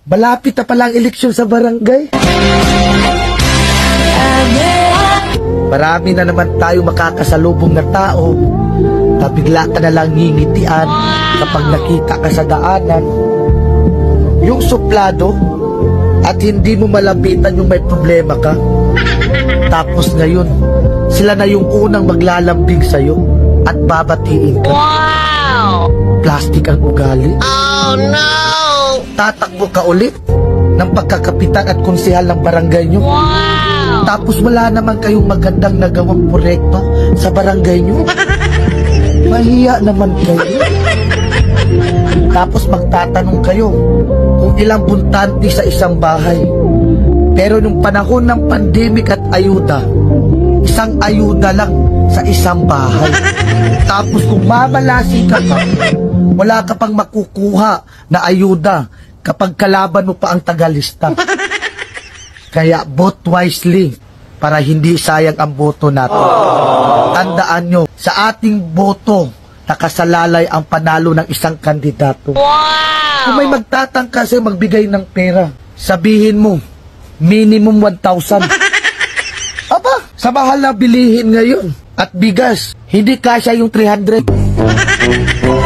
Malapit na palang eleksyon sa barangay. Marami na naman tayo makakasalubong na tao na bigla ka na lang ngingitian kapag nakita ka sa daanan. Yung suplado at hindi mo malapitan yung may problema ka. Tapos ngayon, sila na yung unang maglalambing sa'yo at babatiin ka. Wow! Plastic ang ugali. Oh no! Tatakbo ka ulit ng pagkakapitan at konsehal ng barangay nyo. Wow! Tapos wala naman kayong magandang nagawang proyekto sa barangay nyo. Mahiya naman kayo. Tapos magtatanong kayo kung ilang buntante sa isang bahay. Pero nung panahon ng pandemic at ayuda, isang ayuda lang sa isang bahay. Tapos kung mamalasin ka pa, wala ka pang makukuha na ayuda kapag kalaban mo pa ang tagalista. Kaya vote wisely para hindi sayang ang boto natin. Tandaan nyo, sa ating boto, nakasalalay ang panalo ng isang kandidato. Wow! Kung may magtatangka sa'yo magbigay ng pera, sabihin mo, minimum 1,000. Aba, sa mahal na bilihin ngayon at bigas, hindi kasya yung 300.